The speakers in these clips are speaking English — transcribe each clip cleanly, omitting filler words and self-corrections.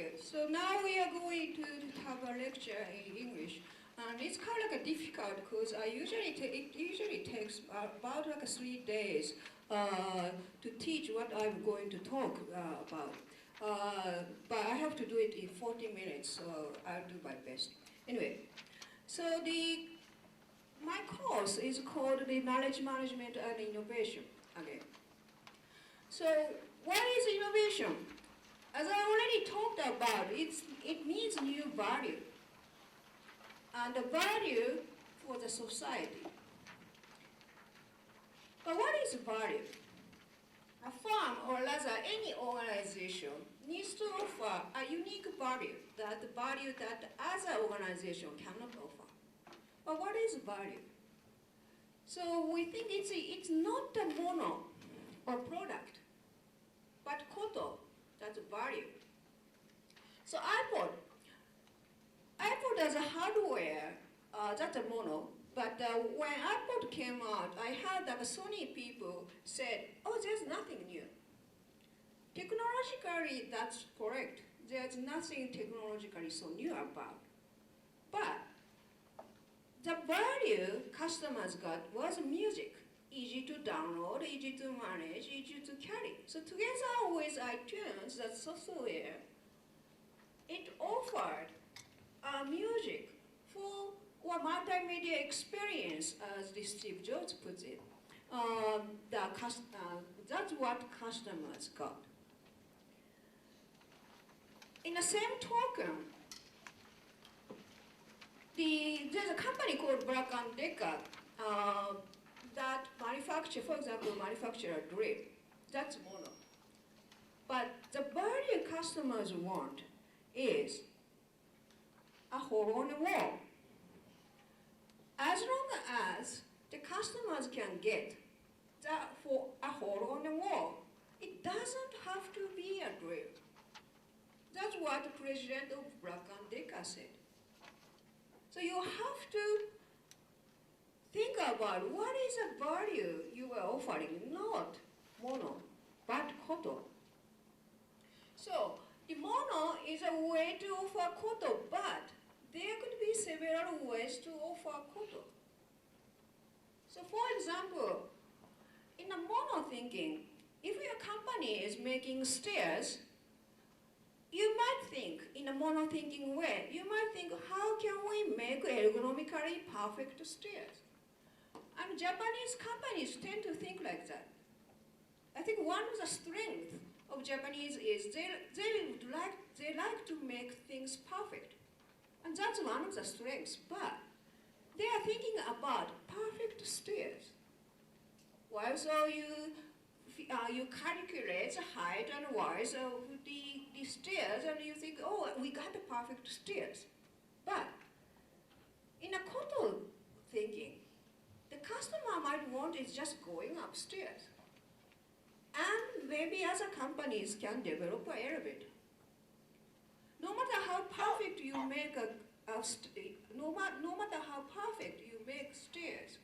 Okay, so now we are going to have a lecture in English. And it's kind of like difficult because it usually takes about like 3 days to teach what I'm going to talk about. But I have to do it in 40 minutes, so I'll do my best. Anyway, so my course is called the Knowledge Management and Innovation again. So what is innovation? As I already talked about, it means new value. And the value for the society. But what is value? A firm, or rather any organization, needs to offer a unique value that other organization cannot offer. But what is value? So we think it's not a mono or product, but koto, that's value. So iPod as a hardware, that's a mono, but when iPod came out, I heard that Sony people said, oh, there's nothing new. Technologically, that's correct. There's nothing technologically so new about. But the value customers got was music. Easy to download, easy to manage, easy to carry. So together with iTunes, that software, it offered music for multimedia experience, as Steve Jobs puts it. That's what customers got. In the same token, there's a company called Black & Decker that manufacture a drill. That's mono. But the value customers want is a hole in the wall. As long as the customers can get that for a hole in the wall, it doesn't have to be a drill. That's what the president of Black & Decker said. So you have to think about what is the value you are offering, not mono, but koto. So the mono is a way to offer koto, but there could be several ways to offer koto. So for example, in a mono thinking, if your company is making stairs, you might think in a mono thinking way, you might think, how can we make ergonomically perfect stairs? And Japanese companies tend to think like that. I think one of the strengths of Japanese is they like to make things perfect. And that's one of the strengths, but they are thinking about perfect stairs. Well, so you calculate the height and width of the stairs, and you think, oh, we got the perfect stairs. But in a koto thinking, the customer might want is just going upstairs. And maybe other companies can develop an elevator. No matter how perfect you make no matter how perfect you make stairs,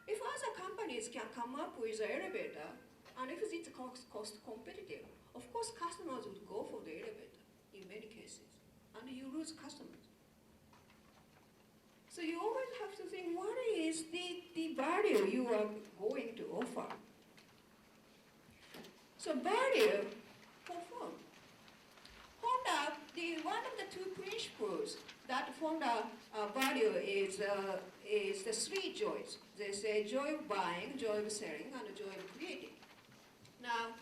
if other companies can come up with an elevator, and if it's cost competitive, of course customers would go for the elevator in many cases, and you lose customers. So you always have to think, what is the value you are going to offer? So value for firm. Honda, one of the two principles that Honda value is the three joys. They say joy of buying, joy of selling, and joy of creating. Now,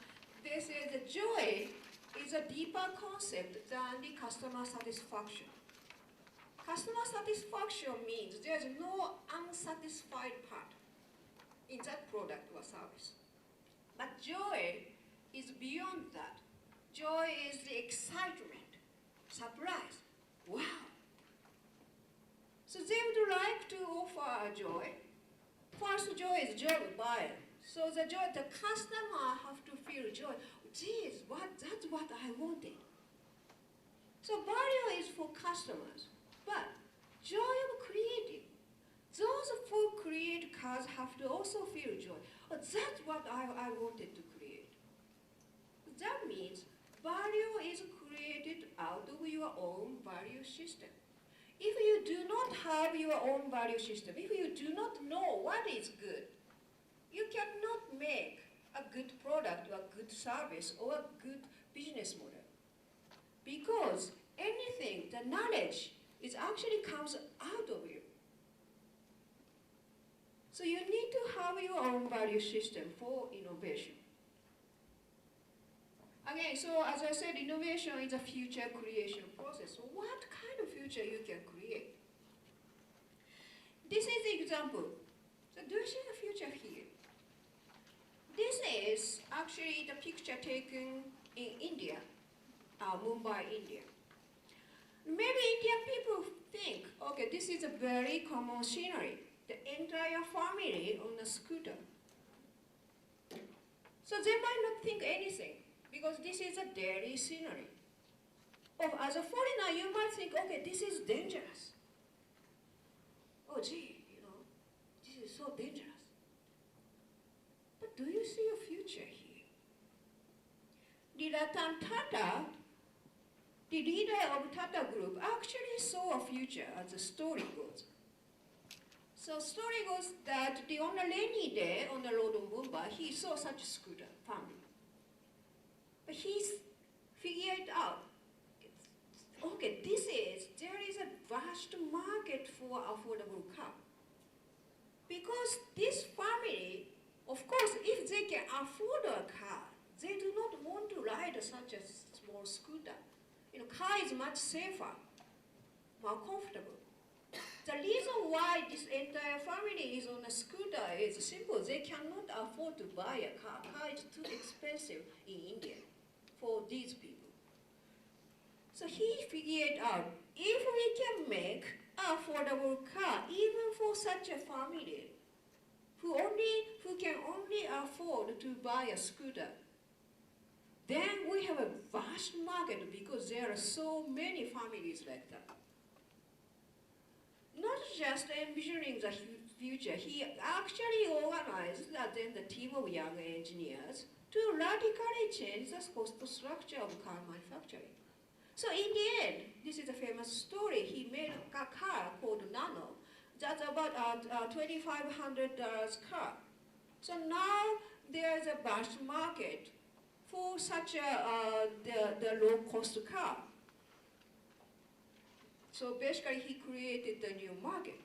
they say the joy is a deeper concept than the customer satisfaction. Customer satisfaction means there's no unsatisfied part in that product or service. But joy is beyond that. Joy is the excitement, surprise, wow. So they would like to offer a joy. First joy is joy of buying. So the customer have to feel joy. Geez, that's what I wanted. So value is for customers, but joy of creating. Those who create cars have to also feel joy. Oh, that's what I wanted to create. That means value is created out of your own value system. If you do not have your own value system, if you do not know what is good, you cannot make a good product or a good service or a good business model. Because anything, the knowledge, it actually comes out of you. So you need to have your own value system for innovation. Again, so as I said, innovation is a future creation process. So what kind of future you can create? This is the example. So do you see the future here? This is actually the picture taken in India, Mumbai, India. Maybe Indian people think, okay, this is a very common scenery. The entire family on a scooter. So they might not think anything, because this is a daily scenery. Or as a foreigner, you might think, okay, this is dangerous. Oh, gee, this is so dangerous. But do you see a future here? Ratan Tata, the leader of Tata Group, actually saw a future as the story goes. So story goes that on a rainy day on the road of Mumbai, he saw such a scooter family. But he figured out, okay, there is a vast market for affordable car. Because this family, of course, if they can afford a car, they do not want to ride such a small scooter. Car is much safer, more comfortable. The reason why this entire family is on a scooter is simple. They cannot afford to buy a car. Car is too expensive in India for these people. So he figured out, if we can make an affordable car, even for such a family who can only afford to buy a scooter, then we have a vast market because there are so many families like that. Not just envisioning the future, he actually organized then the team of young engineers to radically change the cost structure of car manufacturing. So in the end, this is a famous story. He made a car called Nano. That's about $2,500 car. So now there is a vast market for such the low-cost car. So basically, he created the new market.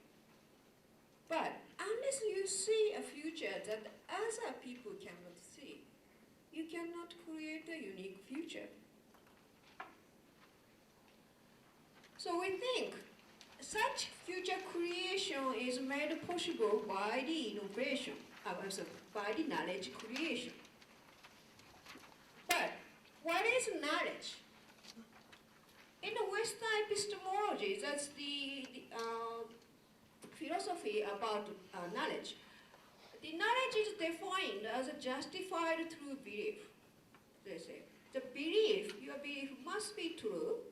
But unless you see a future that other people cannot see, you cannot create a unique future. So we think such future creation is made possible by the innovation, by the knowledge creation. But what is knowledge? In the Western epistemology, that's the philosophy about knowledge. The knowledge is defined as justified through belief. They say the belief, your belief must be true,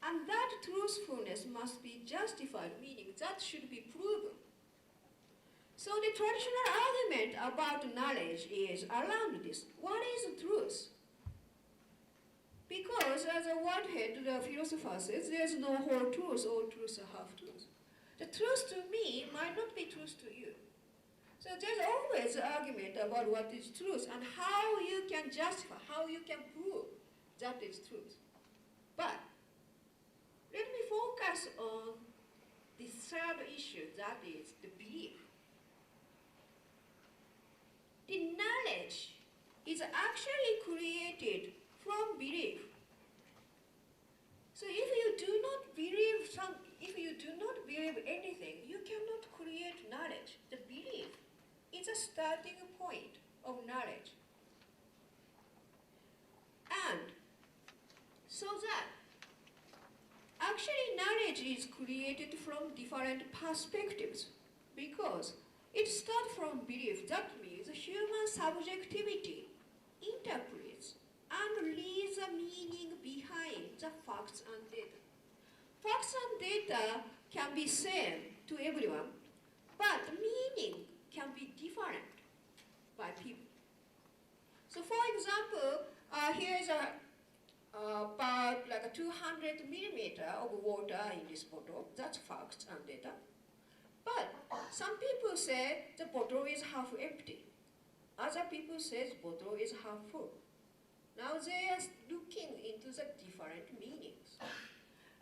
and that truthfulness must be justified, meaning that should be proven. So the traditional argument about knowledge is around this. What is truth? Because as a one-head, the philosopher says, there's no whole truth, all truths are half-truths. The truth to me might not be truth to you. So there's always an argument about what is truth and how you can justify, how you can prove that is truth. But let me focus on the third issue, that is the belief. The knowledge is actually created from belief. So if you do not believe anything, you cannot create knowledge. The belief is a starting point of knowledge. And so that actually knowledge is created from different perspectives because it starts from belief. That means human subjectivity interprets and reads the meaning behind the facts and data. Facts and data can be same to everyone, but the meaning can be different by people. So for example, here is a about like a 200 millimeter of water in this bottle. That's facts and data. But some people say the bottle is half empty. Other people say the bottle is half full. Now they are looking into the different meanings.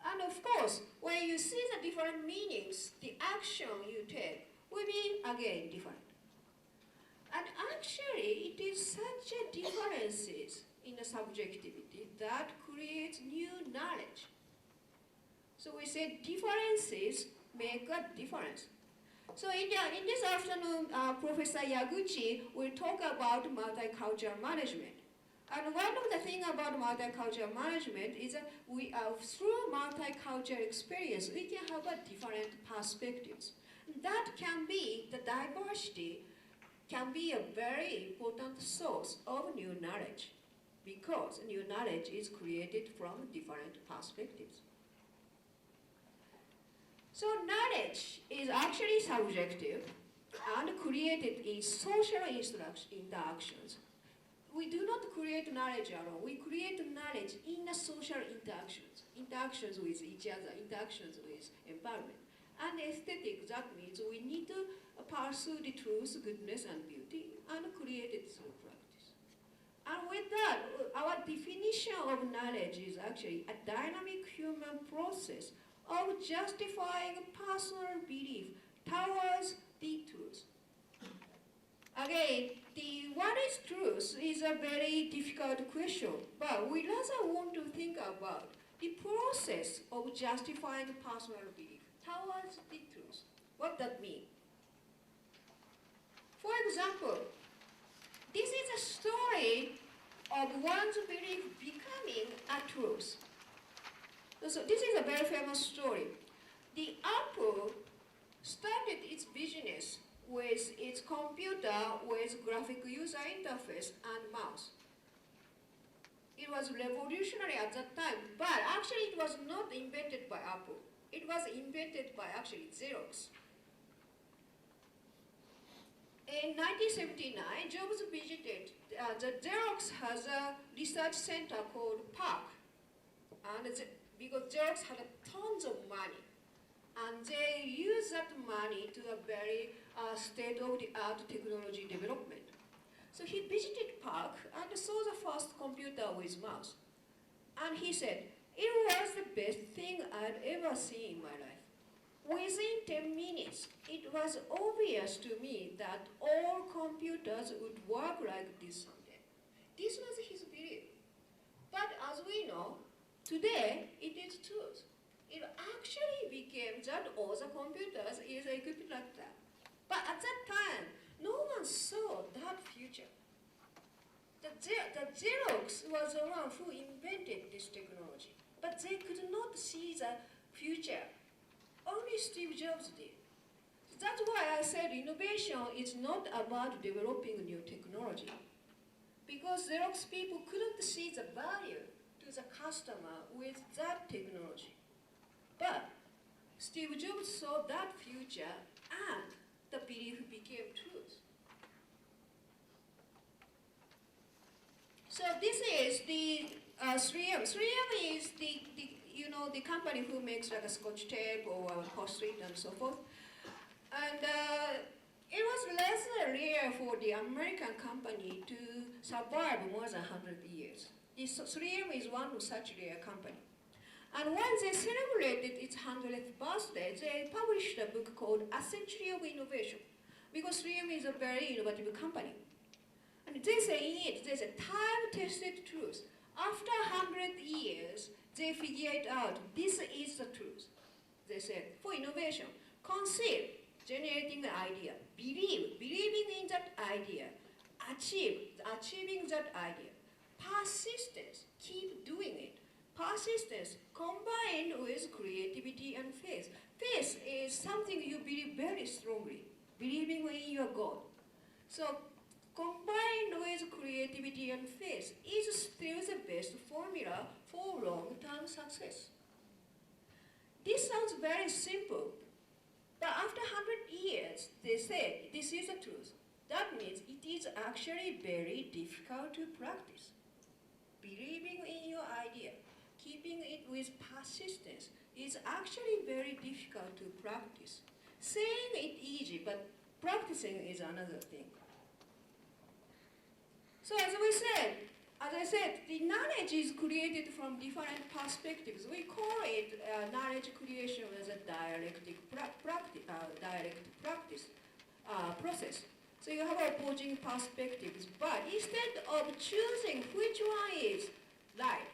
And of course, when you see the different meanings, the action you take will be again different. And actually, it is such a differences in the subjectivity that creates new knowledge. So we say differences make a difference. So in this afternoon, Professor Yaguchi will talk about multicultural management. And one of the things about multicultural management is that through multicultural experience, we can have a different perspectives. That can be, the diversity can be a very important source of new knowledge, because new knowledge is created from different perspectives. So knowledge is actually subjective and created in social interactions. We do not create knowledge alone. We create knowledge in the social interactions with each other, interactions with environment. And aesthetic, that means we need to pursue the truth, goodness, and beauty, and create it through practice. And with that, our definition of knowledge is actually a dynamic human process of justifying personal belief towards the truth. Again, what is truth is a very difficult question, but we rather want to think about the process of justifying personal belief towards the truth. What does that mean? For example, this is a story of one's belief becoming a truth. So this is a very famous story. The Apple started its business with its computer with graphic user interface and mouse. It was revolutionary at that time, but actually it was not invented by Apple. It was invented by actually Xerox. In 1979, Jobs visited, the Xerox has a research center called PARC, and because Xerox had tons of money, and they used that money to a very state-of-the-art technology development. So he visited PARC and saw the first computer with mouse. And he said, it was the best thing I'd ever seen in my life. Within 10 minutes, it was obvious to me that all computers would work like this someday. This was his belief. But as we know, today it is truth. It actually became that all the computers is equipped like that. But at that time, no one saw that future. The Xerox was the one who invented this technology, but they could not see the future. Only Steve Jobs did. That's why I said innovation is not about developing new technology, because Xerox people couldn't see the value to the customer with that technology. But Steve Jobs saw that future, and the belief became truth. So this is the 3M. 3M is the company who makes like a Scotch tape or Post-it and so forth. And it was less rare for the American company to survive more than 100 years. This 3M is one such rare company. And when they celebrated its 100th birthday, they published a book called A Century of Innovation, because 3M is a very innovative company. And they say in it, there's a time-tested truth. After 100 years, they figured out this is the truth. They said, for innovation, conceive, generating the idea, believing in that idea, achieving that idea, persistence, keep doing it. Persistence combined with creativity and faith. Faith is something you believe very strongly, believing in your God. So combined with creativity and faith is still the best formula for long-term success. This sounds very simple, but after 100 years, they say this is the truth. That means it is actually very difficult to practice. believing in your idea, keeping it with persistence is actually very difficult to practice. Saying it easy, but practicing is another thing. So as I said, the knowledge is created from different perspectives. We call it knowledge creation as a direct practice process. So you have opposing perspectives, but instead of choosing which one is right,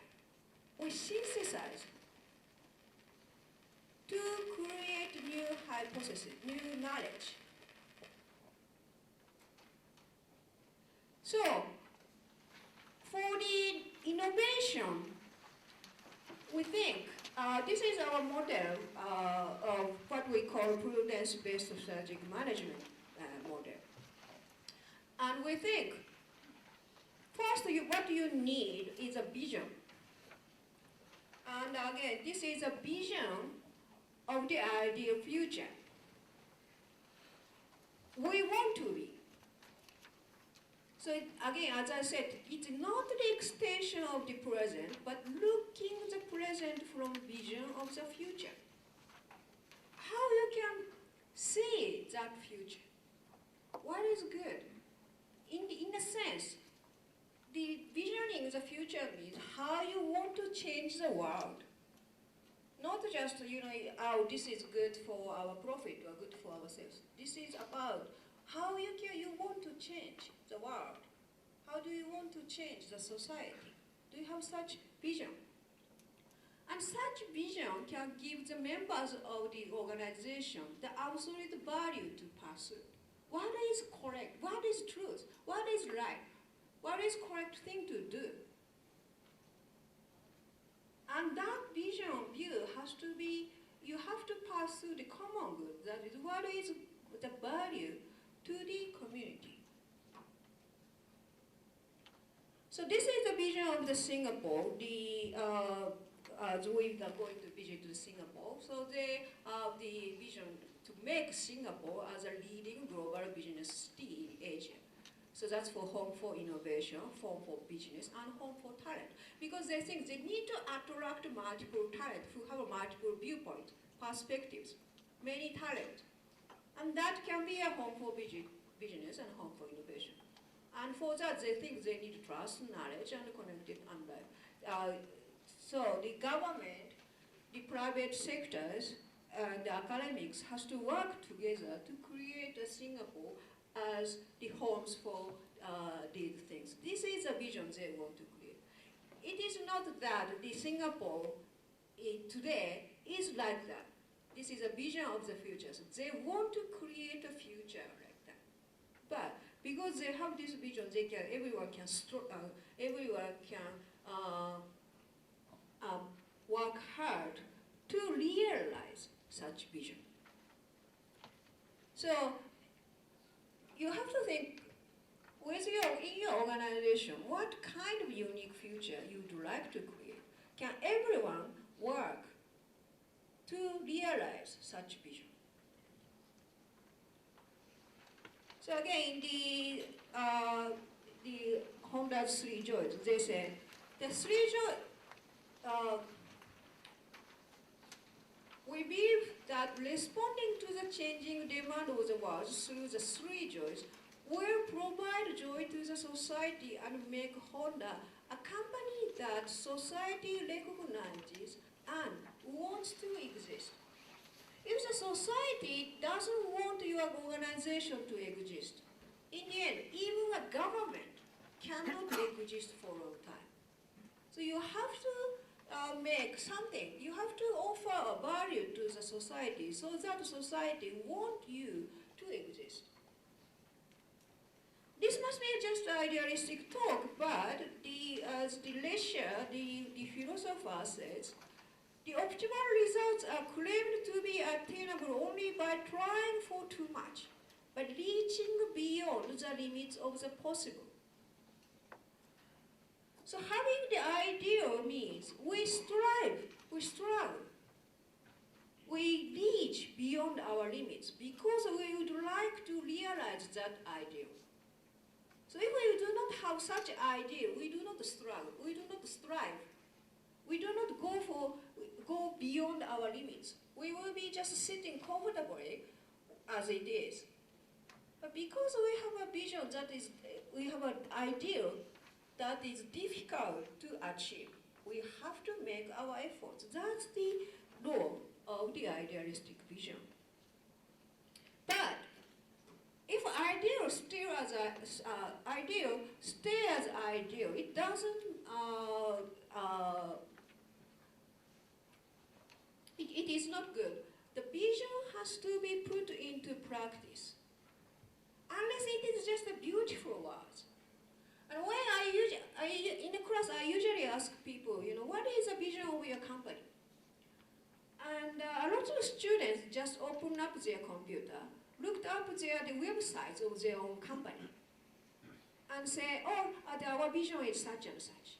we synthesize to create new hypotheses, new knowledge. So, for the innovation, we think this is our model of what we call prudence-based strategic management model. And we think, first, what you need is a vision. And again, this is a vision of the ideal future. We want to be. So again, as I said, it's not the extension of the present, but looking the present from vision of the future. How you can see that future? What is good? In a sense, the visioning the future means how you want to change the world. Not just, oh, this is good for our profit or good for ourselves. This is about how you want to change the world. How do you want to change the society? Do you have such vision? And such vision can give the members of the organization the absolute value to pursue. What is correct? What is truth? What is right? What is correct thing to do? And that vision view has to be, you have to pursue the common good. That is what is the value to the community. So this is the vision of the Singapore. As we are going to visit Singapore, so they have the vision to make Singapore as a leading global business city in Asia. So that's for home for innovation, home for business, and home for talent. Because they think they need to attract multiple talent who have multiple viewpoints, perspectives, many talent. And that can be a home for business and home for innovation. And for that, they think they need trust, knowledge, and connected and life. So the government, the private sectors, and the academics has to work together to create a Singapore as the homes for these things. This is a vision they want to create. It is not that the Singapore today is like that. This is a vision of the future. So they want to create a future like that. But because they have this vision, everyone can work hard to realize such vision. So you have to think in your organization, what kind of unique future you'd like to create? Can everyone work to realize such vision? So again, the Honda's three joys, they say, the three joys, we believe that responding to the changing demand of the world through the three joys will provide joy to the society and make Honda a company that society recognizes and wants to exist. If the society doesn't want your organization to exist, in the end, even a government cannot exist for a long time. So you have to make something, you have to offer a value to the society so that society wants you to exist. This must be just idealistic talk, but as the lecturer, the philosopher says, the optimal results are claimed to be attainable only by trying for too much, but reaching beyond the limits of the possible. So having the ideal means we strive, we reach beyond our limits because we would like to realize that ideal. So if we do not have such idea, we do not struggle, we do not strive. We do not go beyond our limits. We will be just sitting comfortably as it is. But because we have a vision that is, we have an ideal that is difficult to achieve, we have to make our efforts. That's the law of the idealistic vision. But if ideal still as ideal, stay as ideal, it doesn't. It is not good. The vision has to be put into practice. Unless it is just a beautiful words. And when in the class, I usually ask people, what is the vision of your company? And a lot of students just open up their computer, looked up the websites of their own company, and say, our vision is such and such.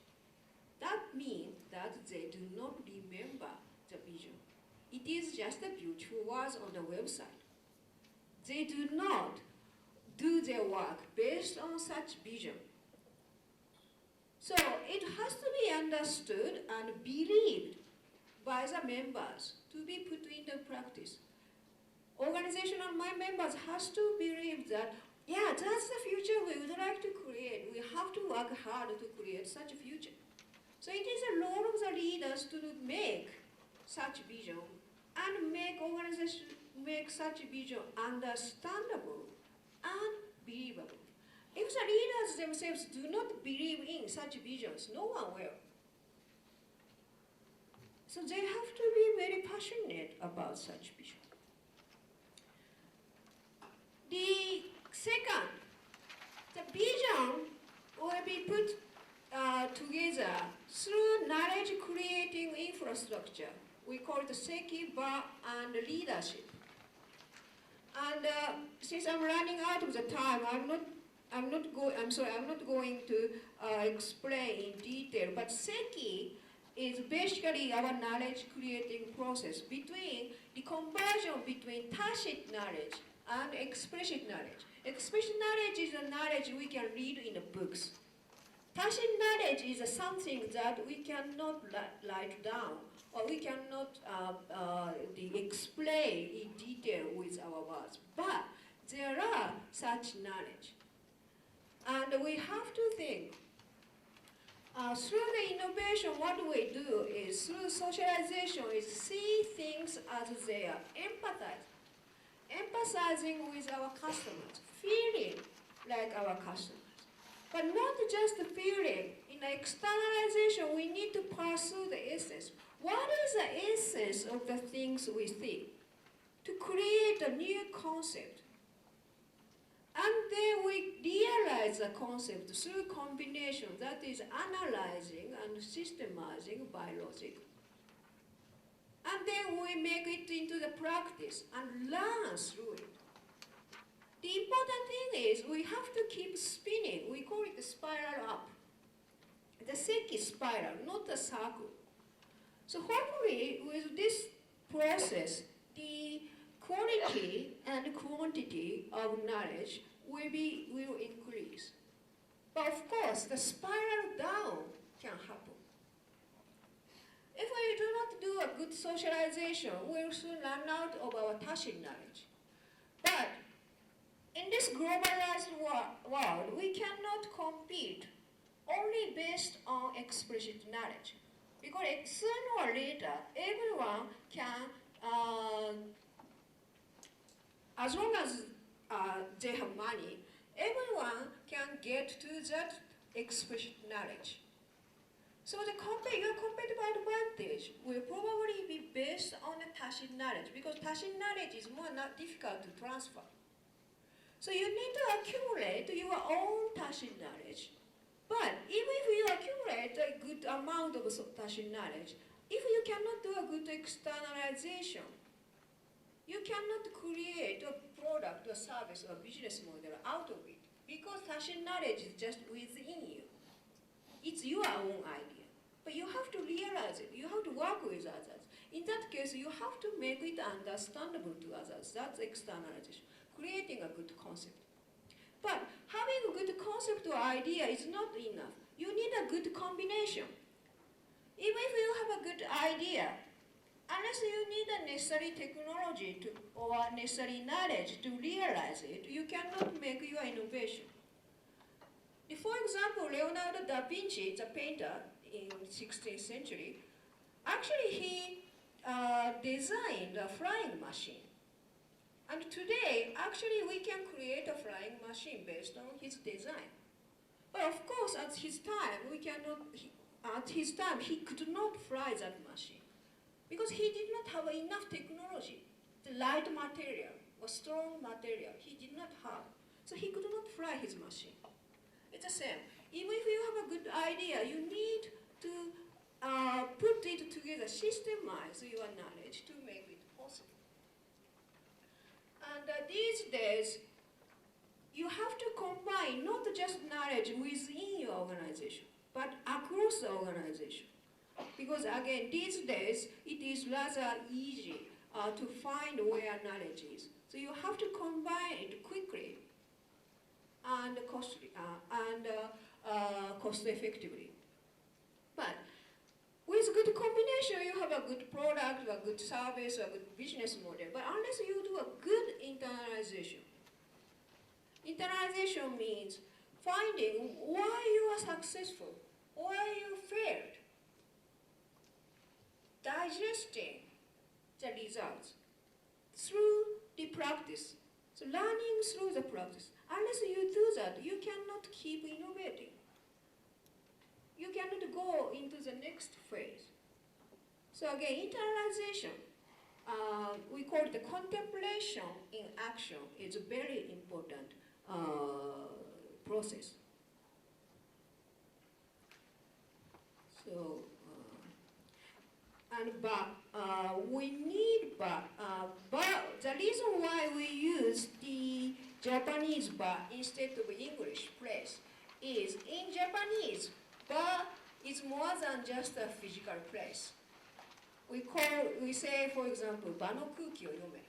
That means that they do not remember the vision. It is just the beautiful words on the website. They do not do their work based on such vision. So it has to be understood and believed by the members to be put into practice. Organizational members has to believe that, yeah, that's the future we would like to create. We have to work hard to create such a future. So it is a role of the leaders to make such vision and make such vision understandable and believable. If the leaders themselves do not believe in such visions, no one will. So they have to be very passionate about such vision. The second, the vision will be put together through knowledge creating infrastructure. We call it Seki, Bar, and leadership. And since I'm running out of the time, I'm not going to explain in detail. But Seki is basically our knowledge creating process between the conversion between tacit knowledge and explicit knowledge. Explicit knowledge is the knowledge we can read in the books. Tacit knowledge is something that we cannot write down, or we cannot explain in detail with our words. But there are such knowledge. And we have to think, through the innovation, what we do is, through socialization, is see things as they are, empathizing with our customers, feeling like our customers. But not just the feeling. In the externalization, we need to pursue the essence. What is the essence of the things we see? To create a new concept. And then we realize the concept through combination, that is analyzing and systemizing by logic. And then we make it into the practice and learn through it. The important thing is we have to keep spinning. We call it the spiral up. The Seki spiral, not the circle. So hopefully with this process, the quality and quantity of knowledge will increase. But of course, the spiral down can happen. If we do not do a good socialization, we will soon run out of our tacit knowledge. But in this globalized world, we cannot compete only based on explicit knowledge. Because sooner or later, everyone can, as long as they have money, everyone can get to that explicit knowledge. So your competitive advantage will probably be based on the tacit knowledge, because tacit knowledge is more difficult to transfer. So you need to accumulate your own tacit knowledge. But even if you accumulate a good amount of tacit knowledge, if you cannot do a good externalization, you cannot create a product, a service, or a business model out of it, because tacit knowledge is just within you. It's your own idea. But you have to realize it. You have to work with others. In that case, you have to make it understandable to others. That's externalization, creating a good concept. But having a good concept or idea is not enough. You need a good combination. Even if you have a good idea, unless you need a necessary technology or necessary knowledge to realize it, you cannot make your innovation. For example, Leonardo da Vinci, the painter in 16th century, actually he designed a flying machine. And today, actually, we can create a flying machine based on his design. But of course, at his time, he could not fly that machine because he did not have enough technology. The light material or strong material he did not have, so he could not fly his machine. It's the same. Even if you have a good idea, you need to put it together, systemize your knowledge to make it possible. And these days, you have to combine not just knowledge within your organization, but across the organization. Because again, these days, it is rather easy to find where knowledge is. So you have to combine it quickly and cost effectively. But with good combination, you have a good product, a good service, a good business model. But unless you do a good internalization means finding why you are successful, why you failed, digesting the results through the practice. So learning through the practice. Unless you do that, you cannot keep innovating. You cannot go into the next phase. So again, internalization, we call it the contemplation in action, is a very important process. So, the reason why we use the Japanese bar instead of English place is in Japanese, bar is more than just a physical place. We say, for example, 場の空気を読め。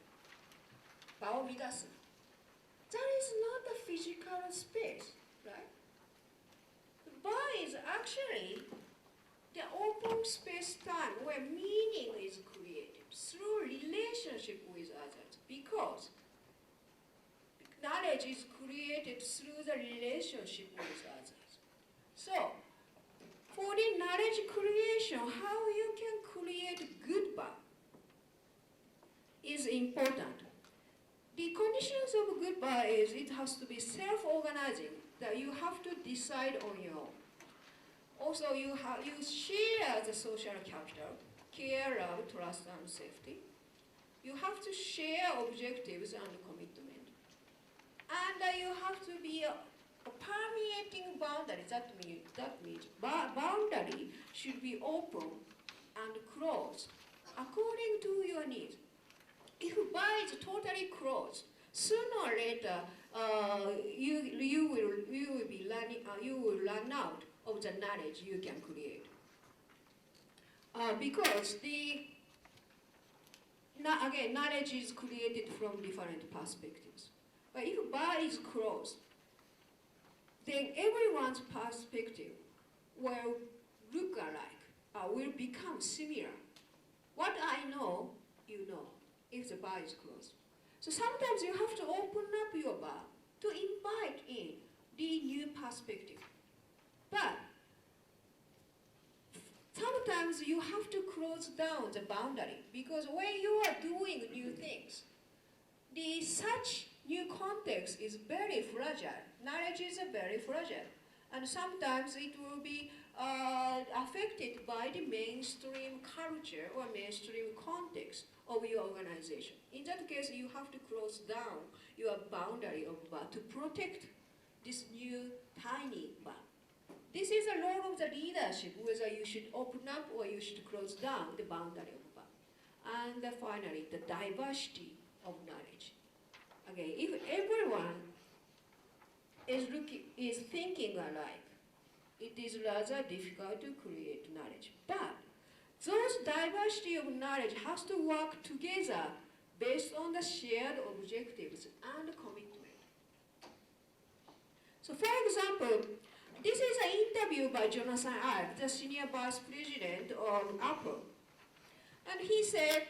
場を乱す。That is not a physical space, right? The bar is actually the open space-time where meaning is created through relationship with others, because knowledge is created through the relationship with others. So, for the knowledge creation, how you can create good bar is important. The conditions of good bar is it has to be self-organizing, that you have to decide on your own. Also, you share the social capital, care, love, trust, and safety. You have to share objectives and commitment. And you have to be a permeating boundary. That means boundary should be open and closed according to your needs. If bar is totally closed, sooner or later you will run out of the knowledge you can create. Because again, knowledge is created from different perspectives. But if bar is closed, then everyone's perspective will look alike, will become similar. What I know, you know, if the bar is closed. So sometimes you have to open up your bar to invite in the new perspective. But sometimes you have to close down the boundary, because when you are doing new things, such new context is very fragile. Knowledge is very fragile. And sometimes it will be affected by the mainstream culture or mainstream context of your organization. In that case, you have to close down your boundary of bar to protect this new tiny bar. This is a role of the leadership, whether you should open up or you should close down the boundary of bar. And finally, the diversity of knowledge. Okay, if everyone is thinking alike, it is rather difficult to create knowledge. But those diversity of knowledge has to work together based on the shared objectives and commitment. So for example, this is an interview by Jonathan Ive, the Senior Vice President of Apple. And he said,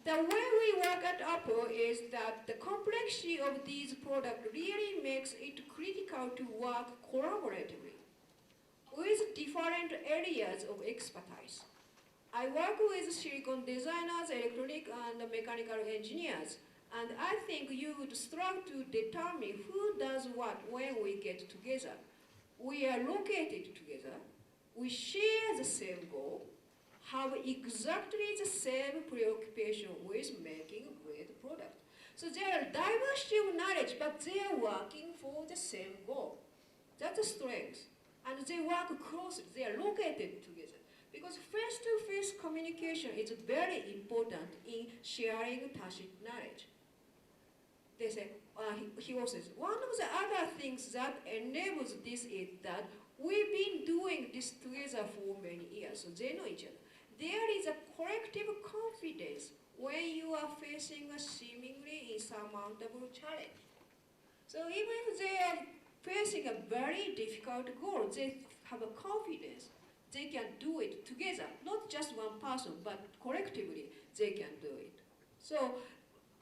the way we work at Apple is that the complexity of these products really makes it critical to work collaboratively with different areas of expertise. I work with silicon designers, electronic and mechanical engineers, and I think you would struggle to determine who does what when we get together. We are located together, we share the same goal, have exactly the same preoccupation with making a great product. So there are diversity of knowledge, but they are working for the same goal. That's a strength. And they work closely, they are located together. Because face-to-face communication is very important in sharing tacit knowledge. They say, he also says, one of the other things that enables this is that we've been doing this together for many years, so they know each other. There is a collective confidence when you are facing a seemingly insurmountable challenge. So even if they are facing a very difficult goal, they have a confidence they can do it together, not just one person, but collectively they can do it. So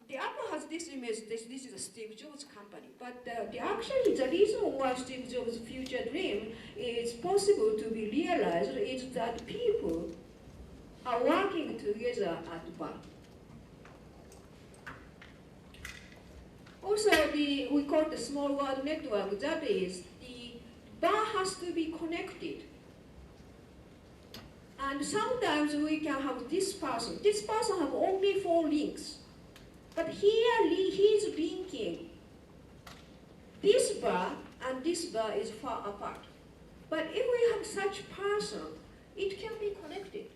the Apple has this image, this is a Steve Jobs company, but actually the reason why Steve Jobs' future dream is possible to be realized is that people are working together at bar. Also, we call it the small world network, that is, the bar has to be connected. And sometimes we can have this person have only 4 links. But here he's linking this bar and this bar is far apart. But if we have such person, it can be connected.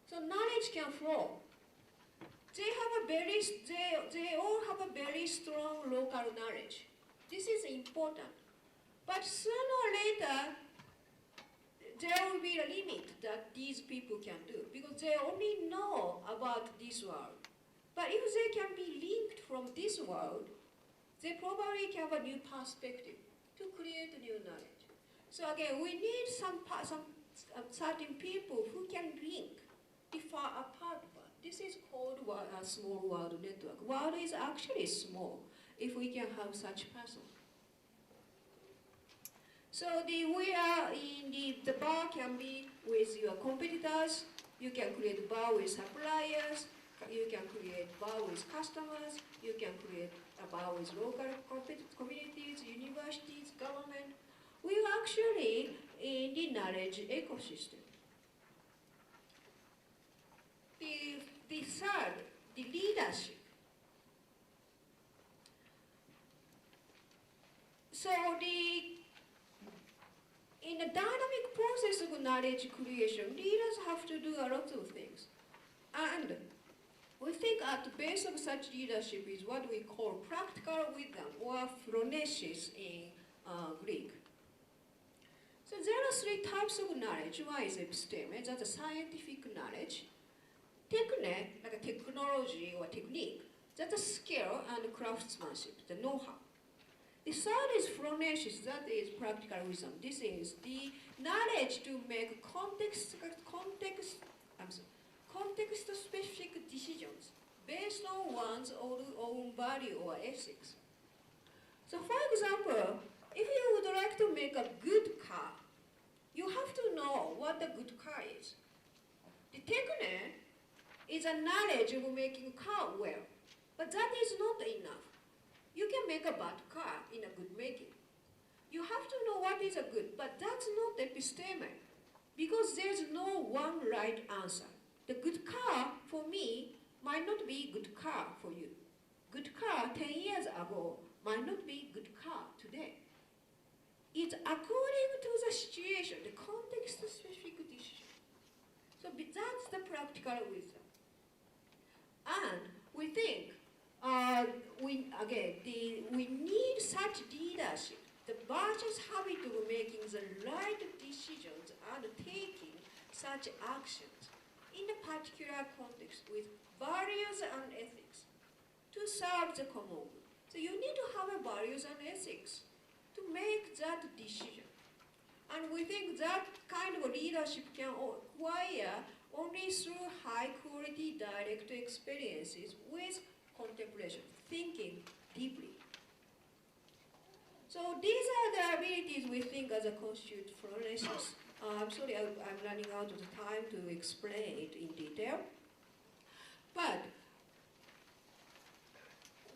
So knowledge can flow. They all have a very strong local knowledge. This is important. But sooner or later, there will be a limit that these people can do because they only know about this world. But if they can be linked from this world, they probably can have a new perspective to create new knowledge. So again, we need some certain people who can link the far apart part. This is called a small world network. World is actually small if we can have such person. So we are in the bar can be with your competitors. You can create bar with suppliers. You can create bar with customers. You can create a bar with local communities, universities, government. We are actually in the knowledge ecosystem. The third, the leadership. So in a dynamic process of knowledge creation, leaders have to do a lot of things. And we think at the base of such leadership is what we call practical wisdom or phronesis in Greek. So there are 3 types of knowledge. One is episteme, that's a scientific knowledge. Techne, like a technology or technique, that's a skill and craftsmanship, the know-how. The third is phronesis, that is practical wisdom. This is the knowledge to make context-specific decisions based on one's own value or ethics. So for example, if you would like to make a good car, you have to know what a good car is. The techne is a knowledge of making a car well, but that is not enough. You can make a bad car in a good making. You have to know what is a good, but that's not episteme, because there's no one right answer. The good car for me might not be good car for you. Good car 10 years ago might not be good car today. It's according to the situation, the context-specific decision. So that's the practical wisdom. And we think, we need such leadership, the virtuous habit of making the right decisions and taking such actions in a particular context with values and ethics to serve the common good. So you need to have a values and ethics to make that decision. And we think that kind of leadership can acquire only through high-quality direct experiences with contemplation, thinking deeply. So these are the abilities we think as a constitute fluencies. I'm sorry, I'm running out of time to explain it in detail. But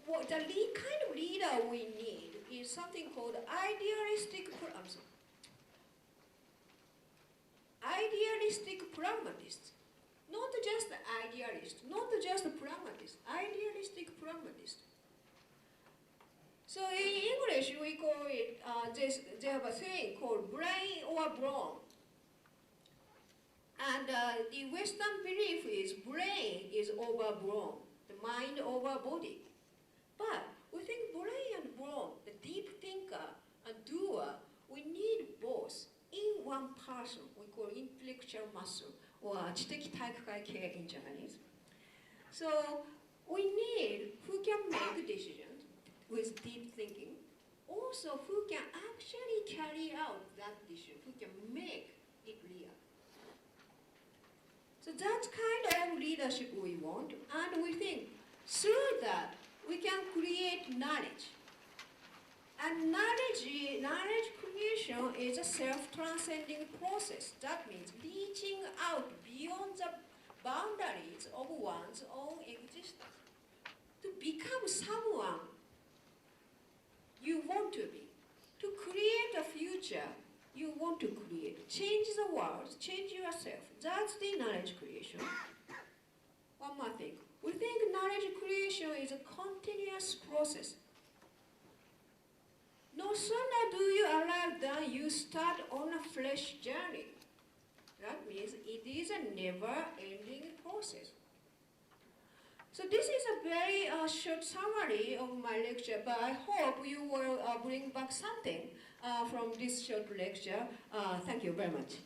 what the kind of leader we need is something called idealistic pragmatist. Not just idealist, not just pragmatist, idealistic pragmatist. So in English, we call it, they have a saying called brain or brawn. And the Western belief is brain is over brawn, the mind over body. But we think brain and brawn, the deep thinker and doer, we need both in one person. We call intellectual muscle, or 知的体育会系 in Japanese. So we need who can make decisions with deep thinking, also who can actually carry out that decision, who can make it real. So that's kind of leadership we want, and we think through that we can create knowledge. And knowledge creation is a self-transcending process. That means reaching out beyond the boundaries of one's own existence to become someone you want to be, to create a future you want to create, change the world, change yourself. That's the knowledge creation. One more thing. We think knowledge creation is a continuous process. No sooner do you arrive than you start on a fresh journey. That means it is a never-ending process. So this is a very short summary of my lecture, but I hope you will bring back something from this short lecture. Thank you very much.